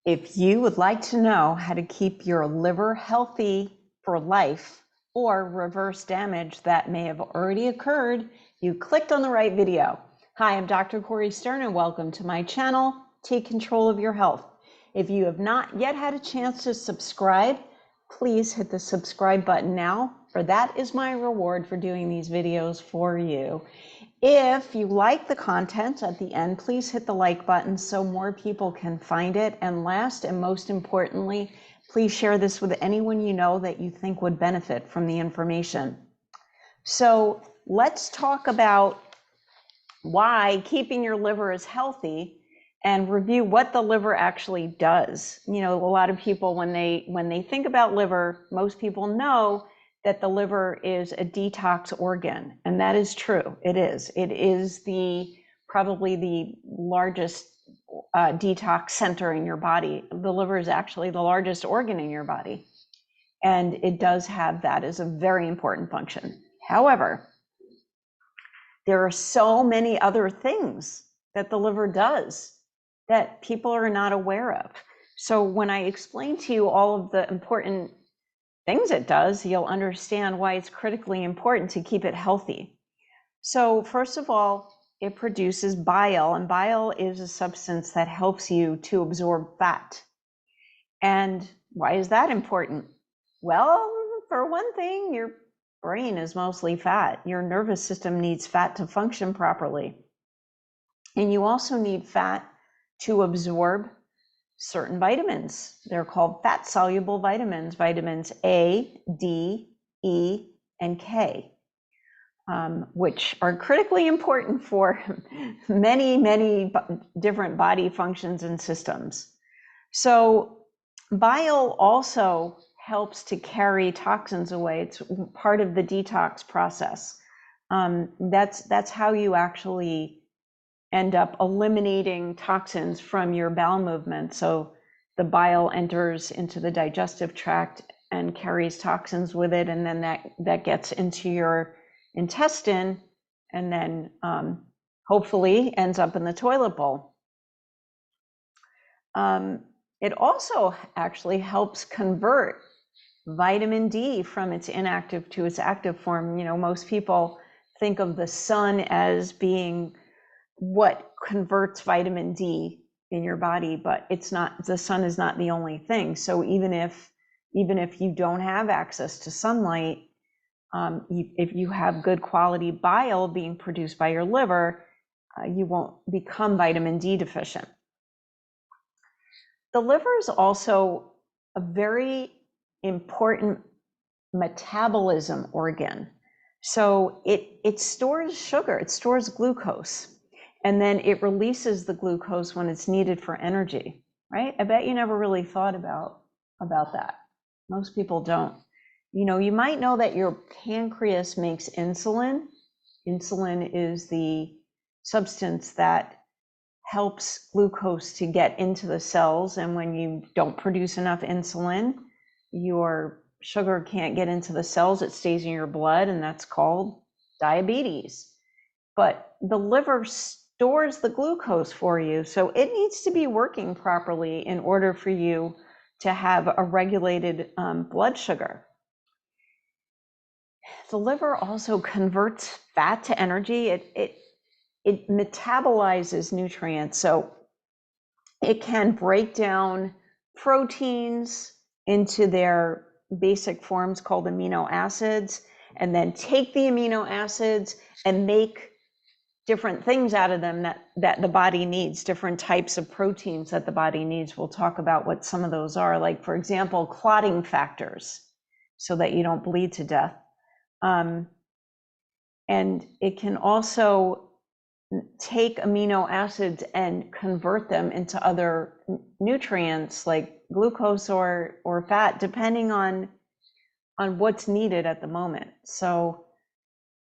If you would like to know how to keep your liver healthy for life or reverse damage that may have already occurred, you clicked on the right video. Hi, I'm Dr. Cori Stern and welcome to my channel, Take Control of Your Health. If you have not yet had a chance to subscribe, please hit the subscribe button now, for that is my reward for doing these videos for you. If you like the content at the end, please hit the like button so more people can find it. And last and most importantly, please share this with anyone you know that you think would benefit from the information. So let's talk about why keeping your liver is healthy and review what the liver actually does. You know, a lot of people, when they think about liver, most people know that the liver is a detox organ, and that is true. It is. It is probably the largest detox center in your body. The liver is actually the largest organ in your body, and it does have that as a very important function. However, there are so many other things that the liver does that people are not aware of. So when I explain to you all of the important things it does, you'll understand why it's critically important to keep it healthy. So first of all, it produces bile, and bile is a substance that helps you to absorb fat. And why is that important? Well, for one thing, your brain is mostly fat. Your nervous system needs fat to function properly. And you also need fat to absorb certain vitamins. They're called fat-soluble vitamins, vitamins A, D, E, and K, which are critically important for many different body functions and systems. So bile also helps to carry toxins away. It's part of the detox process. That's how you actually end up eliminating toxins from your bowel movement. So the bile enters into the digestive tract and carries toxins with it, and then that gets into your intestine, and then hopefully ends up in the toilet bowl. It also actually helps convert vitamin D from its inactive to its active form. You know, most people think of the sun as being what converts vitamin D in your body, but it's not. The sun is not the only thing. So even if you don't have access to sunlight, if you have good quality bile being produced by your liver, you won't become vitamin D deficient. The liver is also a very important metabolism organ. So it stores sugar, it stores glucose, and then it releases the glucose when it's needed for energy, right? I bet you never really thought about that. Most people don't. You know, you might know that your pancreas makes insulin. Insulin is the substance that helps glucose to get into the cells, and when you don't produce enough insulin, your sugar can't get into the cells, it stays in your blood, and that's called diabetes. But the liver stores the glucose for you, so it needs to be working properly in order for you to have a regulated blood sugar. The liver also converts fat to energy. It metabolizes nutrients, so it can break down proteins into their basic forms called amino acids, and then take the amino acids and make different things out of them that the body needs, different types of proteins that the body needs. We'll talk about what some of those are, like, for example, clotting factors, so that you don't bleed to death. And it can also take amino acids and convert them into other nutrients like glucose or fat, depending on what's needed at the moment. So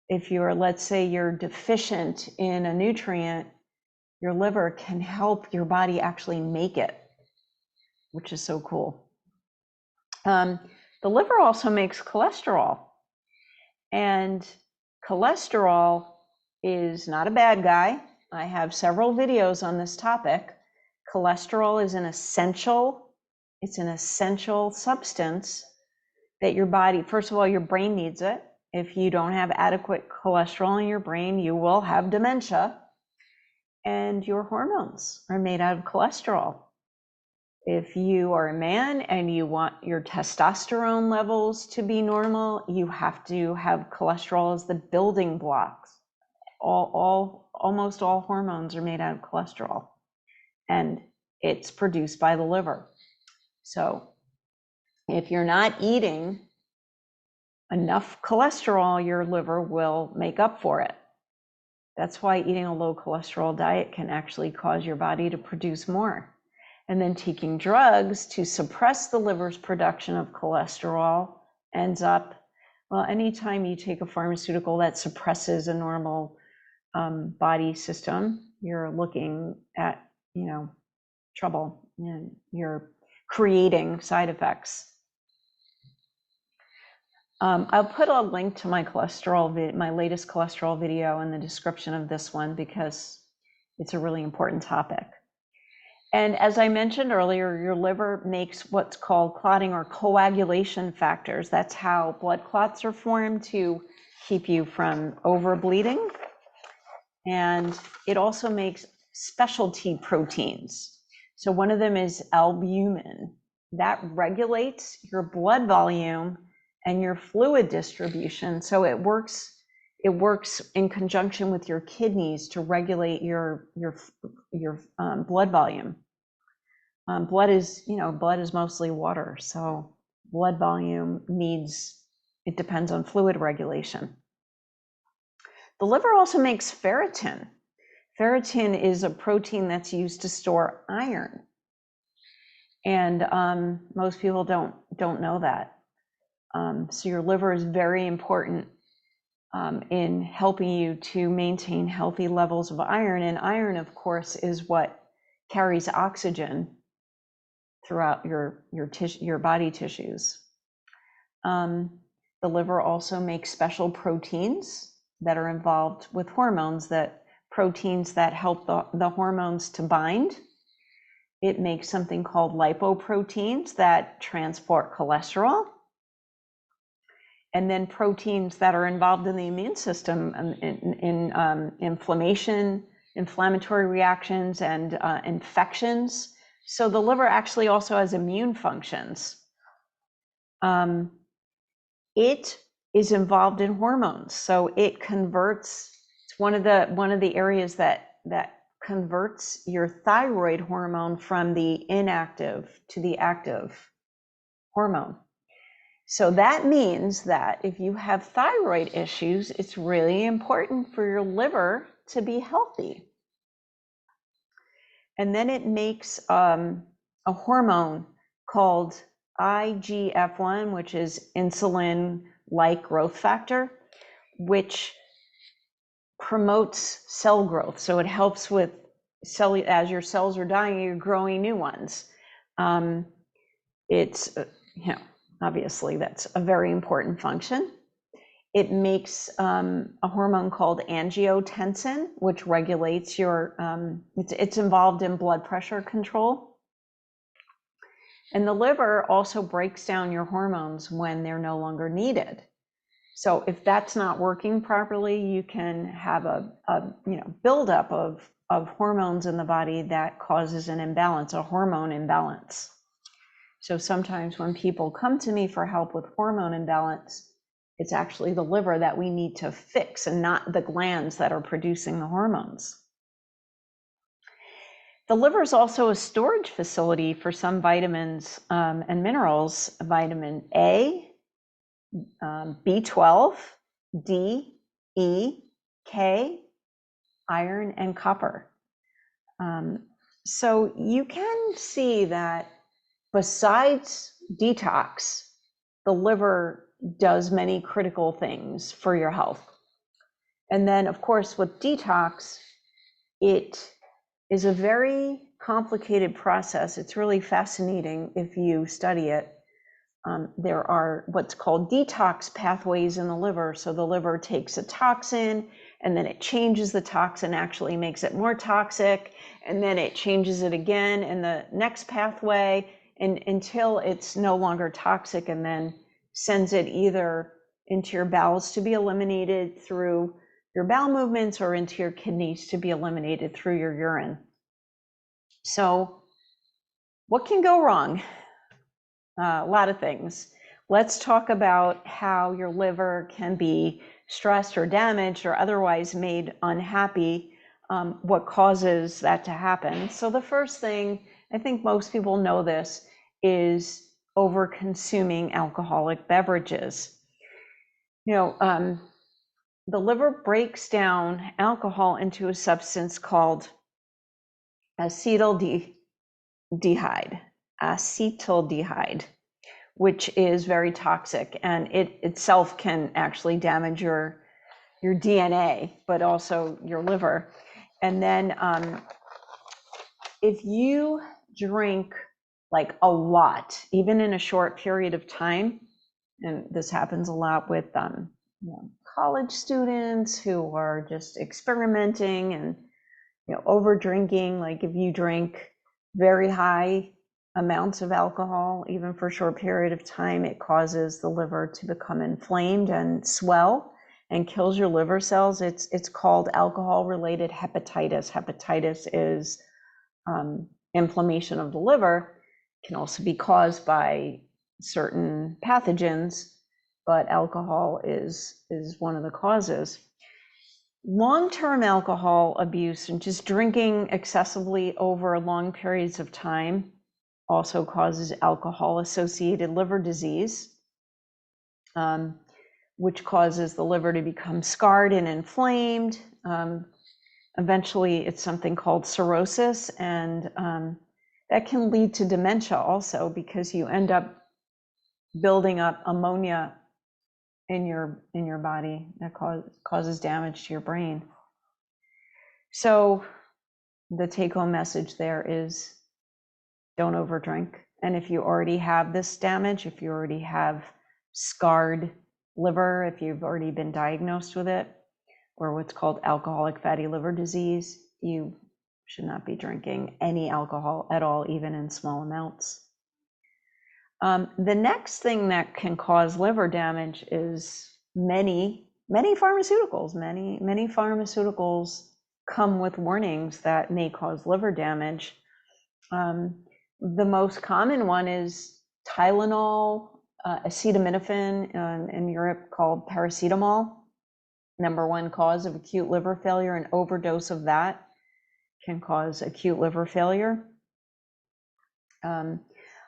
if let's say you're deficient in a nutrient, your liver can help your body actually make it, which is so cool. The liver also makes cholesterol, and cholesterol is not a bad guy. I have several videos on this topic. Cholesterol is it's an essential substance that your body, first of all, your brain needs it. If you don't have adequate cholesterol in your brain, you will have dementia. And your hormones are made out of cholesterol. If you are a man and you want your testosterone levels to be normal, you have to have cholesterol as the building blocks. Almost all hormones are made out of cholesterol, and it's produced by the liver. So if you're not eating enough cholesterol, your liver will make up for it. That's why eating a low cholesterol diet can actually cause your body to produce more. And then taking drugs to suppress the liver's production of cholesterol ends up, well, anytime you take a pharmaceutical that suppresses a normal body system, you're looking at, trouble, and you're creating side effects. I'll put a link to my my latest cholesterol video in the description of this one because it's a really important topic. And as I mentioned earlier, your liver makes what's called clotting or coagulation factors. That's how blood clots are formed to keep you from overbleeding. And it also makes specialty proteins. So one of them is albumin. That regulates your blood volume and your fluid distribution. So it works in conjunction with your kidneys to regulate your blood volume. Blood is mostly water, so blood volume it depends on fluid regulation. The liver also makes ferritin. Ferritin is a protein that's used to store iron, and most people don't know that. So your liver is very important in helping you to maintain healthy levels of iron. And iron, of course, is what carries oxygen throughout your body tissues. The liver also makes special proteins that are involved with hormones, proteins that help the hormones to bind. It makes something called lipoproteins that transport cholesterol. And then proteins that are involved in the immune system in inflammation, inflammatory reactions, and infections. So the liver actually also has immune functions. It is involved in hormones. So it's one of the areas that converts your thyroid hormone from the inactive to the active hormone. So that means that if you have thyroid issues, it's really important for your liver to be healthy. And then it makes a hormone called IGF-1, which is insulin-like growth factor, which promotes cell growth. So it helps with as your cells are dying, you're growing new ones. Obviously, that's a very important function. It makes a hormone called angiotensin, which regulates it's involved in blood pressure control. And the liver also breaks down your hormones when they're no longer needed. So if that's not working properly, you can have a buildup of hormones in the body that causes an imbalance, a hormone imbalance. So sometimes when people come to me for help with hormone imbalance, it's actually the liver that we need to fix and not the glands that are producing the hormones. The liver is also a storage facility for some vitamins and minerals, vitamin A, B12, D, E, K, iron, and copper. So you can see that besides detox, the liver does many critical things for your health. And then, of course, with detox, it is a very complicated process. It's really fascinating if you study it. There are what's called detox pathways in the liver. So the liver takes a toxin and then it changes the toxin, actually makes it more toxic, and then it changes it again in the next pathway, and until it's no longer toxic, and then sends it either into your bowels to be eliminated through your bowel movements or into your kidneys to be eliminated through your urine. So what can go wrong? A lot of things. Let's talk about how your liver can be stressed or damaged or otherwise made unhappy, what causes that to happen. So the first thing, I think most people know this, is over consuming alcoholic beverages. The liver breaks down alcohol into a substance called acetaldehyde, which is very toxic, and it itself can actually damage your DNA, but also your liver. And then if you drink like a lot, even in a short period of time, and this happens a lot with college students who are just experimenting and over drinking. Like if you drink very high amounts of alcohol, even for a short period of time, it causes the liver to become inflamed and swell and kills your liver cells. It's called alcohol-related hepatitis. Hepatitis is inflammation of the liver. It can also be caused by certain pathogens, but alcohol is one of the causes. Long-term alcohol abuse and just drinking excessively over long periods of time also causes alcohol-associated liver disease, which causes the liver to become scarred and inflamed. Eventually, it's something called cirrhosis, and that can lead to dementia also, because you end up building up ammonia in your body that causes damage to your brain. So the take-home message there is don't overdrink. And if you already have this damage, if you already have scarred liver, if you've already been diagnosed with it, or what's called alcoholic fatty liver disease, you should not be drinking any alcohol at all, even in small amounts. The next thing that can cause liver damage is many pharmaceuticals. Many pharmaceuticals come with warnings that may cause liver damage. The most common one is Tylenol, acetaminophen, in Europe called paracetamol. Number one cause of acute liver failure. An overdose of that can cause acute liver failure.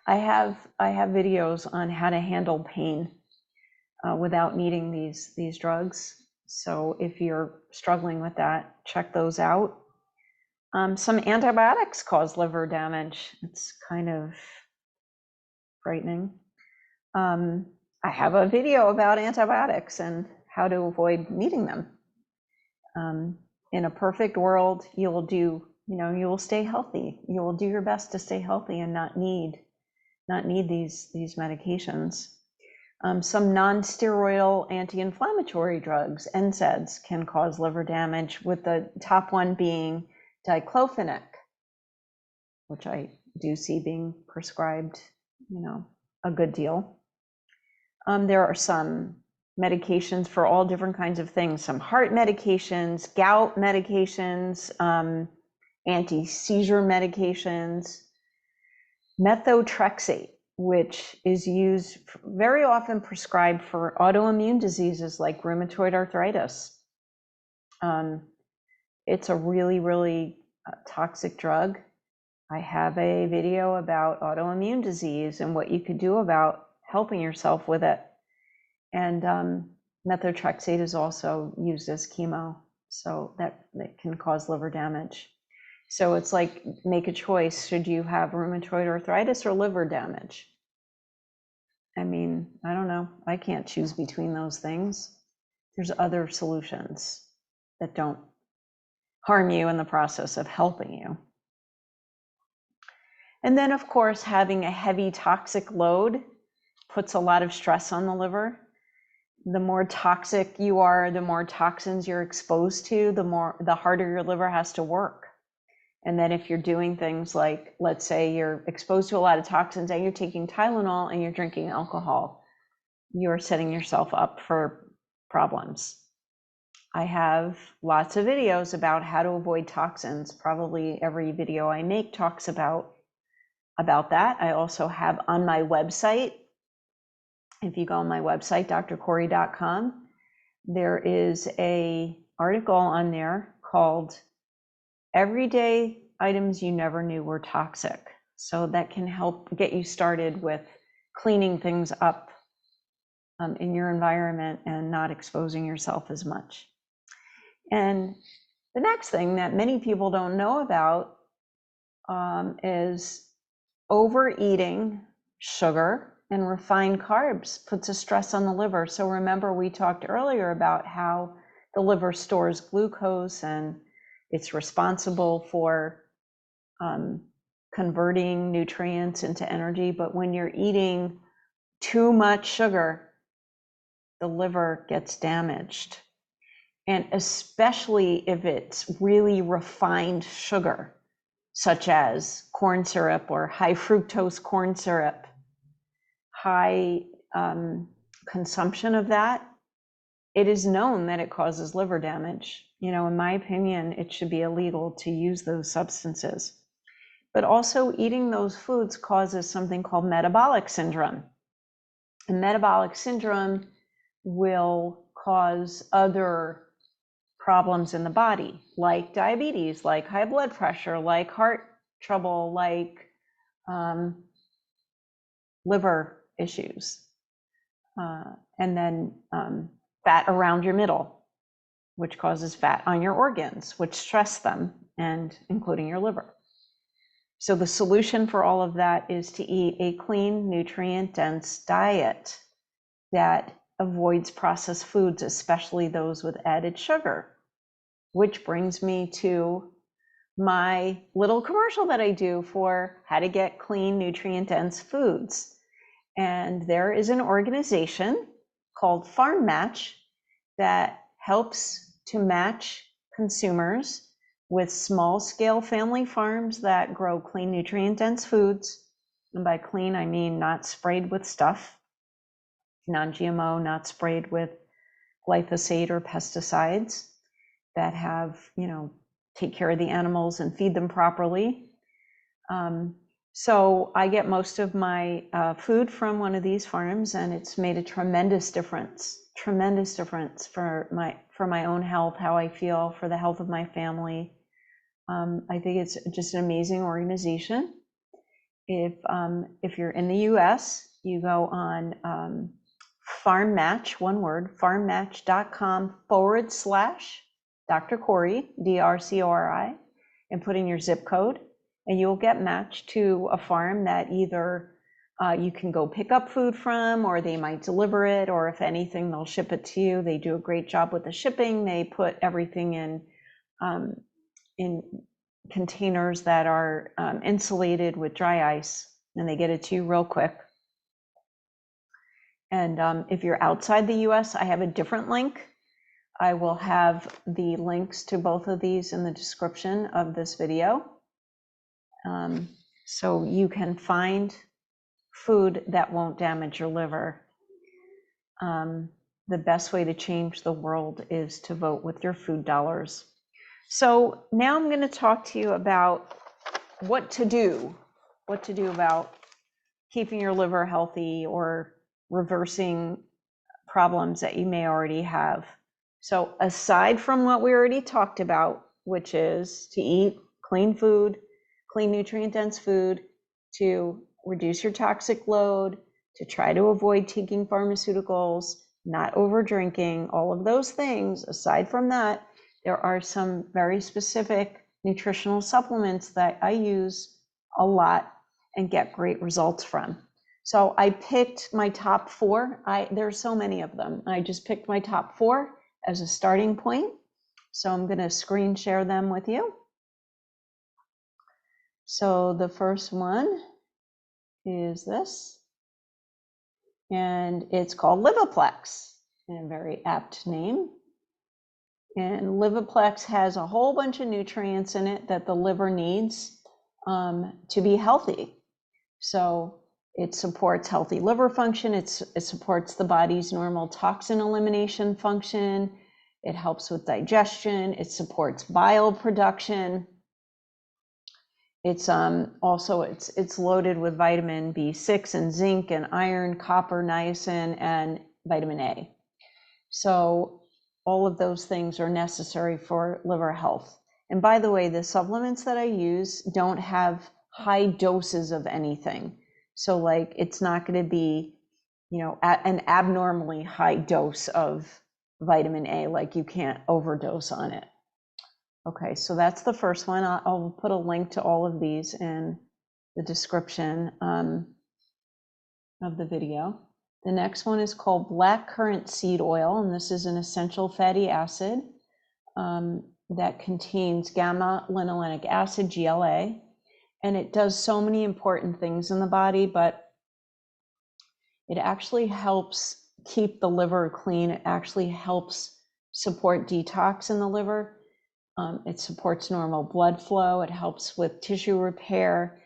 I have videos on how to handle pain without needing these drugs. So if you're struggling with that, check those out. Some antibiotics cause liver damage. It's kind of frightening. I have a video about antibiotics and how to avoid needing them. In a perfect world, you will stay healthy. You will do your best to stay healthy and not need these medications. Some non-steroidal anti-inflammatory drugs, NSAIDs, can cause liver damage, with the top one being diclofenac, which I do see being prescribed, a good deal. There are some medications for all different kinds of things, some heart medications, gout medications, anti-seizure medications, methotrexate, which is used very often, prescribed for autoimmune diseases like rheumatoid arthritis. It's a really, really toxic drug. I have a video about autoimmune disease and what you could do about helping yourself with it. And methotrexate is also used as chemo, so that can cause liver damage. So it's like, make a choice. Should you have rheumatoid arthritis or liver damage? I mean, I don't know. I can't choose between those things. There's other solutions that don't harm you in the process of helping you. And then, of course, having a heavy toxic load puts a lot of stress on the liver. the more toxic you are, the more toxins you're exposed to, the harder your liver has to work. And then if you're doing things like, let's say you're exposed to a lot of toxins and you're taking Tylenol and you're drinking alcohol, you're setting yourself up for problems. I have lots of videos about how to avoid toxins. Probably every video I make talks about that. I also have on my website, if you go on my website, drcori.com, there is a article on there called Everyday Items You Never Knew Were Toxic. So that can help get you started with cleaning things up in your environment and not exposing yourself as much. And the next thing that many people don't know about is overeating sugar and refined carbs puts a stress on the liver. So remember, we talked earlier about how the liver stores glucose and it's responsible for converting nutrients into energy. But when you're eating too much sugar, the liver gets damaged. And especially if it's really refined sugar, such as corn syrup or high fructose corn syrup, high consumption of that, it is known that it causes liver damage. You know, in my opinion, it should be illegal to use those substances. But also eating those foods causes something called metabolic syndrome. And metabolic syndrome will cause other problems in the body, like diabetes, like high blood pressure, like heart trouble, like liver issues, and then fat around your middle, which causes fat on your organs, which stress them, and including your liver. So the solution for all of that is to eat a clean, nutrient-dense diet that avoids processed foods, especially those with added sugar. Which brings me to my little commercial that I do for how to get clean, nutrient-dense foods. And there is an organization called FarmMatch that helps to match consumers with small-scale family farms that grow clean, nutrient-dense foods. And by clean, I mean not sprayed with stuff, non-GMO, not sprayed with glyphosate or pesticides, that have, you know, take care of the animals and feed them properly. So I get most of my food from one of these farms, and it's made a tremendous difference for my own health, how I feel, for the health of my family. I think it's just an amazing organization. If you're in the US, you go on FarmMatch, one word, farmmatch.com/Dr. Cori, DRCORI, and put in your zip code, and you'll get matched to a farm that either you can go pick up food from, or they might deliver it, or if anything, they'll ship it to you. They do a great job with the shipping. They put everything in containers that are insulated with dry ice, and they get it to you real quick. And if you're outside the US, I have a different link. I will have the links to both of these in the description of this video. So you can find food that won't damage your liver. The best way to change the world is to vote with your food dollars. So now I'm going to talk to you about what to do about keeping your liver healthy or reversing problems that you may already have. So aside from what we already talked about, which is to eat clean food, clean nutrient-dense food, to reduce your toxic load, to try to avoid taking pharmaceuticals, not over drinking, all of those things, aside from that, there are some very specific nutritional supplements that I use a lot and get great results from. So I picked my top 4. There's so many of them. I just picked my top 4 as a starting point. So I'm going to screen share them with you. So the first one is this, and it's called Livoplex. a very apt name. And Liviplex has a whole bunch of nutrients in it that the liver needs to be healthy. So it supports healthy liver function. It supports the body's normal toxin elimination function. It helps with digestion. It supports bile production. It's it's loaded with vitamin B6 and zinc and iron, copper, niacin, and vitamin A. So all of those things are necessary for liver health. And by the way, the supplements that I use don't have high doses of anything. So like it's not going to be, an abnormally high dose of vitamin A, like you can't overdose on it. Okay, so that's the first one. I'll put a link to all of these in the description of the video. The next one is called Black Currant Seed Oil, and this is an essential fatty acid that contains gamma-linolenic acid, GLA, and it does so many important things in the body, but it actually helps keep the liver clean. It actually helps support detox in the liver. It supports normal blood flow. It helps with tissue repair.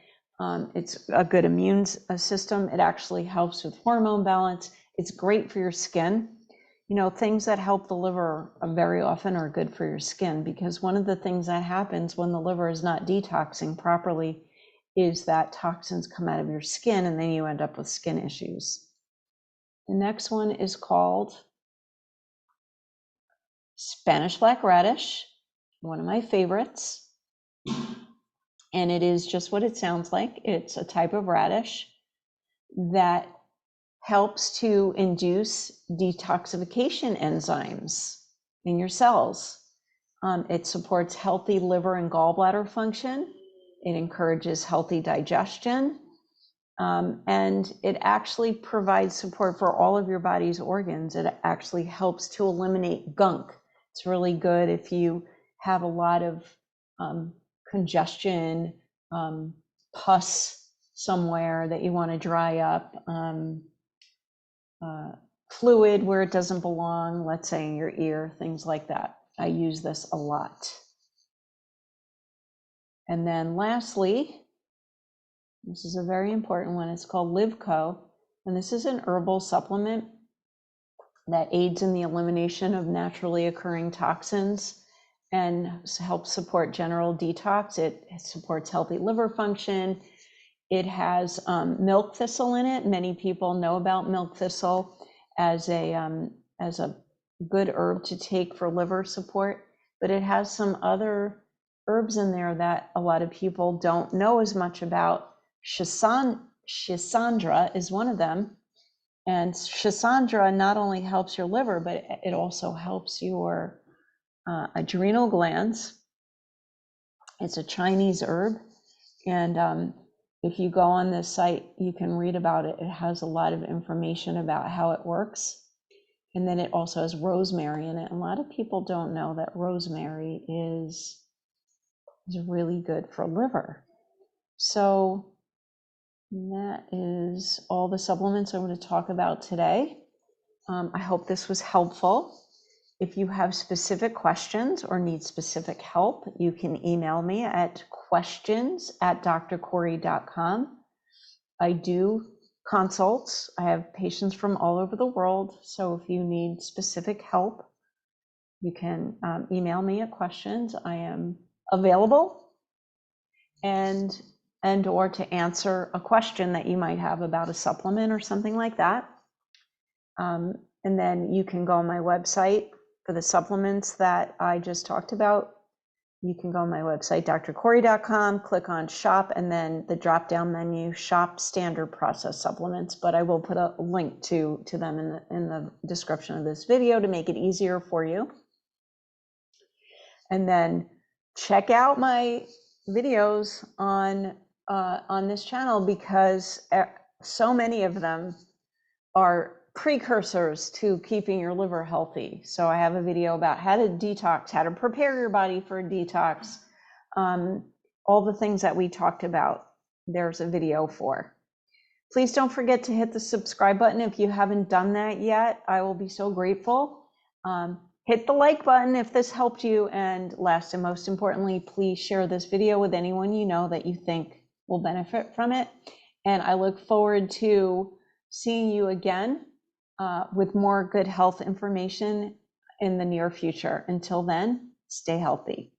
It's a good immune system. It actually helps with hormone balance. It's great for your skin. Things that help the liver very often are good for your skin, because one of the things that happens when the liver is not detoxing properly is that toxins come out of your skin and then you end up with skin issues. The next one is called Spanish Black Radish, one of my favorites. And it is just what it sounds like. It's a type of radish that helps to induce detoxification enzymes in your cells. It supports healthy liver and gallbladder function. It encourages healthy digestion. And it actually provides support for all of your body's organs. It actually helps to eliminate gunk. It's really good if you have a lot of congestion, pus somewhere that you want to dry up, fluid where it doesn't belong, let's say in your ear, things like that. I use this a lot. And then lastly, this is a very important one. It's called Livco, and this is an herbal supplement that aids in the elimination of naturally occurring toxins and helps support general detox. It supports healthy liver function. It has milk thistle in it. Many people know about milk thistle as a good herb to take for liver support, but it has some other herbs in there that a lot of people don't know as much about. Schisandra is one of them. And schisandra not only helps your liver, but it also helps your adrenal glands. It's a Chinese herb. And if you go on this site, you can read about it. It has a lot of information about how it works. And then it also has rosemary in it. A lot of people don't know that rosemary is really good for liver. So that is all the supplements I'm going to talk about today. I hope this was helpful. If you have specific questions or need specific help, you can email me at questions@drcori.com. I do consults. I have patients from all over the world. So if you need specific help, you can email me at questions. I am available and or to answer a question that you might have about a supplement or something like that. And then you can go on my website for the supplements that I just talked about. You can go on my website, drcori.com, click on shop, and then the drop down menu, shop standard process supplements. But I will put a link to them in the description of this video to make it easier for you. And then check out my videos on this channel, because so many of them are precursors to keeping your liver healthy. So I have a video about how to detox, how to prepare your body for a detox, all the things that we talked about, there's a video for. Please don't forget to hit the subscribe button if you haven't done that yet. I will be so grateful. Hit the like button if this helped you. And last and most importantly, please share this video with anyone you know that you think will benefit from it. And I look forward to seeing you again with more good health information in the near future. Until then, stay healthy.